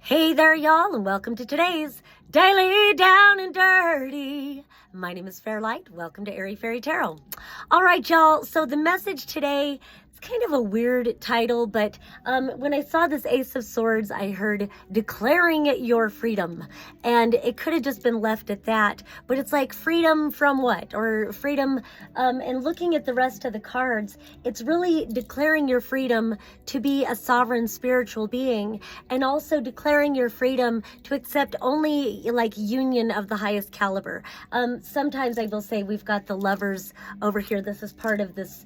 Hey there, y'all, and welcome to today's Daily Down and Dirty. My name is Fairlight. Welcome to Airy Fairy Tarot. All right, y'all, so the message today, it's kind of a weird title, but when I saw this Ace of Swords, I heard declaring your freedom, and it could have just been left at that, but it's like freedom from what? Or freedom, and looking at the rest of the cards, it's really declaring your freedom to be a sovereign spiritual being, and also declaring your freedom to accept only like union of the highest caliber. Sometimes I will say we've got the Lovers over here. This is part of this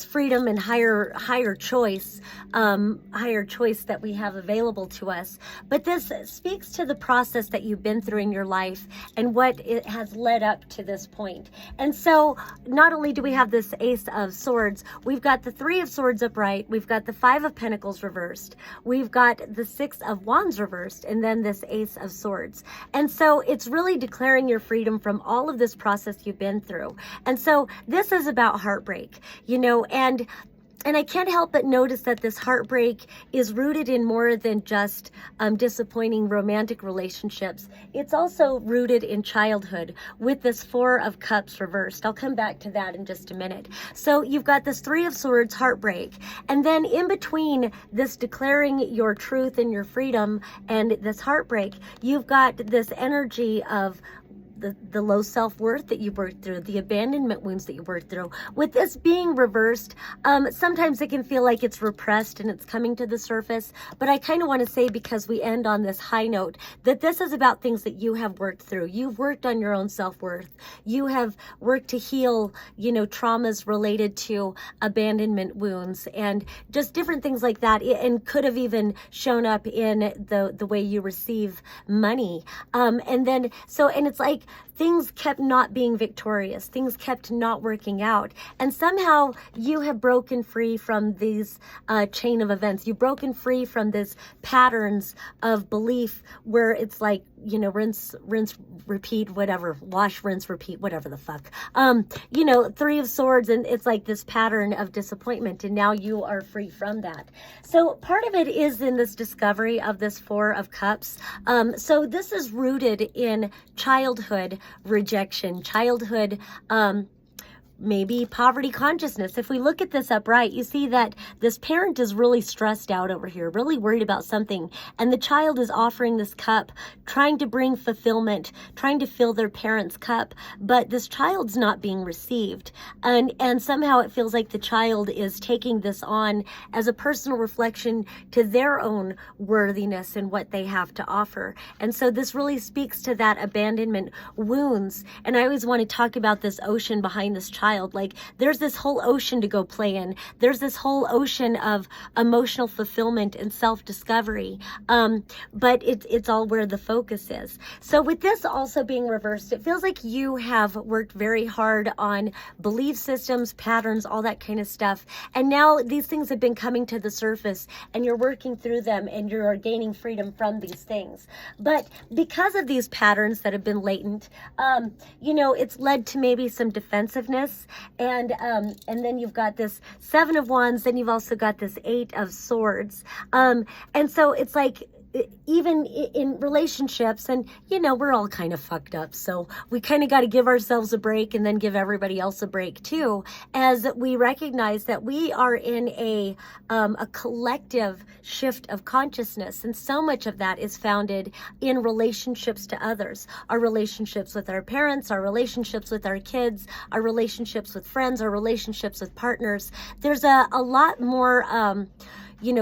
freedom and higher choice that we have available to us. But this speaks to the process that you've been through in your life and what it has led up to this point. And so not only do we have this Ace of Swords, we've got the Three of Swords upright, we've got the Five of Pentacles reversed, we've got the Six of Wands reversed, and then this Ace of Swords. And so it's really declaring your freedom from all of this process you've been through. And so this is about heartbreak, and I can't help but notice that this heartbreak is rooted in more than just disappointing romantic relationships. It's also rooted in childhood with this Four of Cups reversed. I'll come back to that in just a minute. So you've got this Three of Swords heartbreak. And then in between this declaring your truth and your freedom and this heartbreak, you've got this energy of the low self-worth that you worked through, the abandonment wounds that you worked through. With this being reversed, sometimes it can feel like it's repressed and it's coming to the surface, but I kind of want to say, because we end on this high note, that this is about things that you have worked through. You've worked on your own self-worth. You have worked to heal, traumas related to abandonment wounds and just different things like that, and could have even shown up in the way you receive money. And it's like, things kept not being victorious. Things kept not working out. And somehow you have broken free from these chain of events. You've broken free from this patterns of belief where it's like, rinse, repeat, whatever, wash, rinse, repeat, whatever the fuck. Three of Swords, and it's like this pattern of disappointment, and now you are free from that. So part of it is in this discovery of this Four of Cups. So this is rooted in childhood rejection, childhood, maybe poverty consciousness. If we look at this upright, you see that this parent is really stressed out over here, really worried about something. And the child is offering this cup, trying to bring fulfillment, trying to fill their parent's cup. But this child's not being received. And somehow it feels like the child is taking this on as a personal reflection to their own worthiness and what they have to offer. And so this really speaks to that abandonment wounds. And I always want to talk about this ocean behind this child. Like, there's this whole ocean to go play in. There's this whole ocean of emotional fulfillment and self-discovery. But it's all where the focus is. So with this also being reversed, it feels like you have worked very hard on belief systems, patterns, all that kind of stuff. And now these things have been coming to the surface, and you're working through them, and you're gaining freedom from these things. But because of these patterns that have been latent, it's led to maybe some defensiveness. And then you've got this Seven of Wands, then you've also got this Eight of Swords. And so it's like, even in relationships, and we're all kind of fucked up, so we kind of got to give ourselves a break and then give everybody else a break too, as we recognize that we are in a collective shift of consciousness, and so much of that is founded in relationships to others, our relationships with our parents, our relationships with our kids, our relationships with friends, our relationships with partners. There's a lot more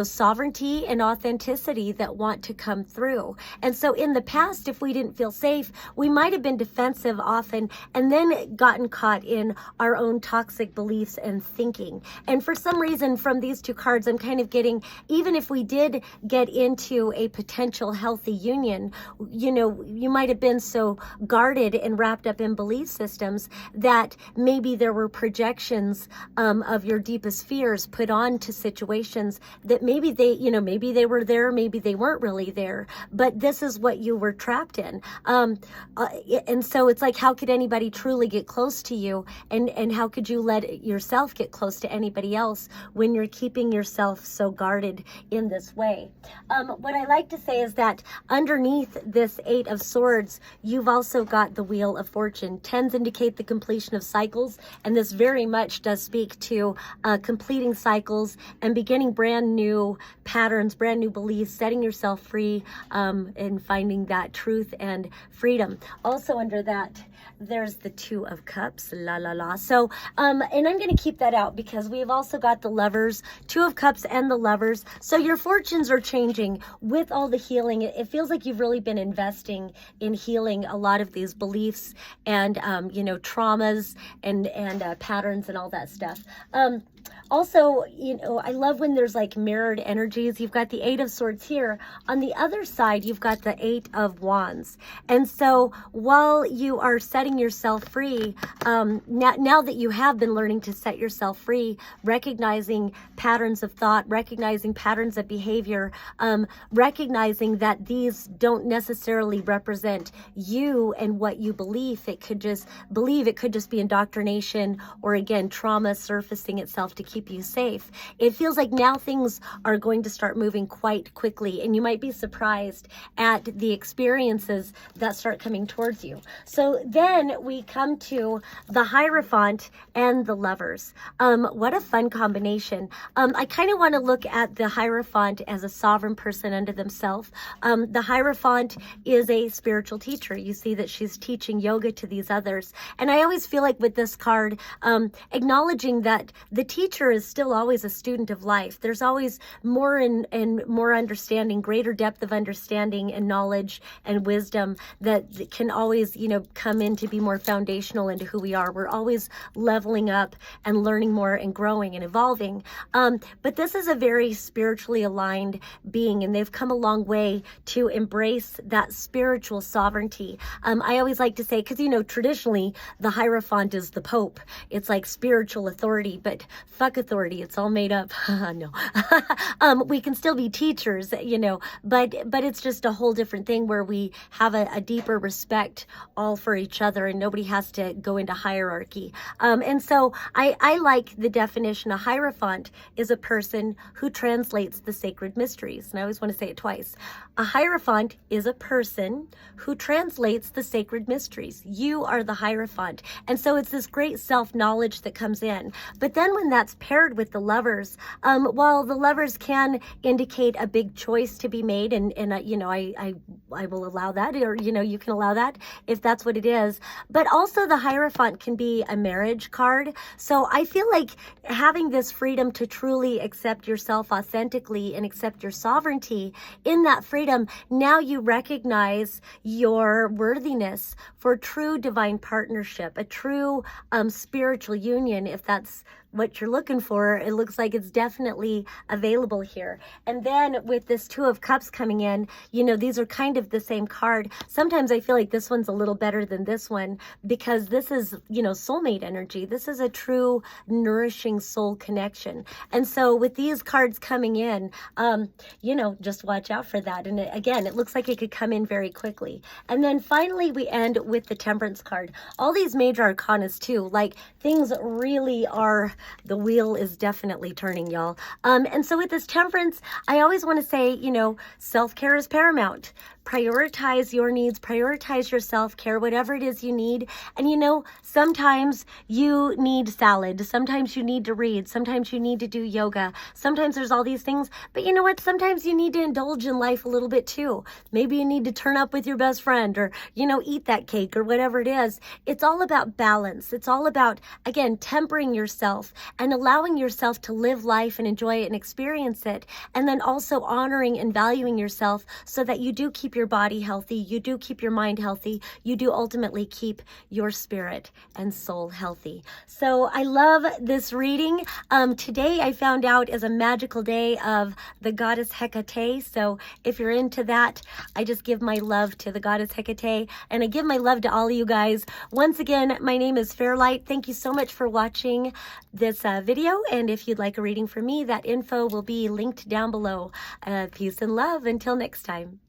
sovereignty and authenticity that want to come through. And so in the past, if we didn't feel safe, we might have been defensive often and then gotten caught in our own toxic beliefs and thinking. And for some reason, from these two cards, I'm kind of getting, even if we did get into a potential healthy union, you might have been so guarded and wrapped up in belief systems that maybe there were projections of your deepest fears put on to situations that maybe they, maybe they were there, maybe they weren't really there, but this is what you were trapped in. And so it's like, how could anybody truly get close to you? And how could you let yourself get close to anybody else when you're keeping yourself so guarded in this way? What I like to say is that underneath this Eight of Swords, you've also got the Wheel of Fortune. Tens indicate the completion of cycles, and this very much does speak to completing cycles and beginning brand new patterns, brand new beliefs, setting yourself free, and finding that truth and freedom. Also under that, there's the Two of Cups, Lalala. So, and I'm going to keep that out because we've also got the Lovers, Two of Cups and the Lovers. So your fortunes are changing with all the healing. It feels like you've really been investing in healing a lot of these beliefs and, traumas and patterns and all that stuff. Also, I love when there's like mirrored energies. You've got the Eight of Swords here. On the other side, you've got the Eight of Wands. And so while you are setting yourself free, now that you have been learning to set yourself free, recognizing patterns of thought, recognizing patterns of behavior, recognizing that these don't necessarily represent you and what you believe. It could just be indoctrination or, again, trauma surfacing itself to keep you safe. It feels like now things are going to start moving quite quickly, and you might be surprised at the experiences that start coming towards you. So then we come to the Hierophant and the Lovers. What a fun combination. I kind of want to look at the Hierophant as a sovereign person unto themselves. The Hierophant is a spiritual teacher. You see that she's teaching yoga to these others. And I always feel like with this card, acknowledging that the teacher is still always a student of life. There's always more and more understanding, greater depth of understanding and knowledge and wisdom that can always, come in to be more foundational into who we are. We're always leveling up and learning more and growing and evolving. But this is a very spiritually aligned being, and they've come a long way to embrace that spiritual sovereignty. I always like to say, because, traditionally the Hierophant is the Pope. It's like spiritual authority, but fuck authority. It's all made up. No. We can still be teachers, but it's just a whole different thing where we have a deeper respect all for each other, and nobody has to go into hierarchy. And so I like the definition. A Hierophant is a person who translates the sacred mysteries. And I always want to say it twice. A Hierophant is a person who translates the sacred mysteries. You are the Hierophant. And so it's this great self-knowledge that comes in. But then when that's paired with the Lovers, while the Lovers can indicate a big choice to be made, and I will allow that, or, you can allow that if that's what it is. But also the Hierophant can be a marriage card. So I feel like having this freedom to truly accept yourself authentically and accept your sovereignty, in that freedom, now you recognize your worthiness for true divine partnership, a true spiritual union, if that's what you're looking for. It looks like it's definitely available here. And then with this Two of Cups coming in, these are kind of the same card. Sometimes I feel like this one's a little better than this one because this is, soulmate energy. This is a true nourishing soul connection. And so with these cards coming in, just watch out for that. And again, it looks like it could come in very quickly. And then finally, we end with the Temperance card. All these major arcanas too, like things really are, the wheel is definitely turning, y'all. And so with this Temperance, I always want to say, self-care is paramount. Prioritize your needs, prioritize your self-care, whatever it is you need. And sometimes you need salad, sometimes you need to read, sometimes you need to do yoga, sometimes there's all these things. But you know what? Sometimes you need to indulge in life a little bit too. Maybe you need to turn up with your best friend, or, eat that cake, or whatever it is. It's all about balance. It's all about, again, tempering yourself and allowing yourself to live life and enjoy it and experience it. And then also honoring and valuing yourself so that you do keep keep your body healthy. You do keep your mind healthy. You do ultimately keep your spirit and soul healthy. So I love this reading. Today I found out is a magical day of the goddess Hecate. So if you're into that, I just give my love to the goddess Hecate, and I give my love to all of you guys. Once again, my name is Fairlight. Thank you so much for watching this video, and if you'd like a reading from me, that info will be linked down below. Peace and love until next time.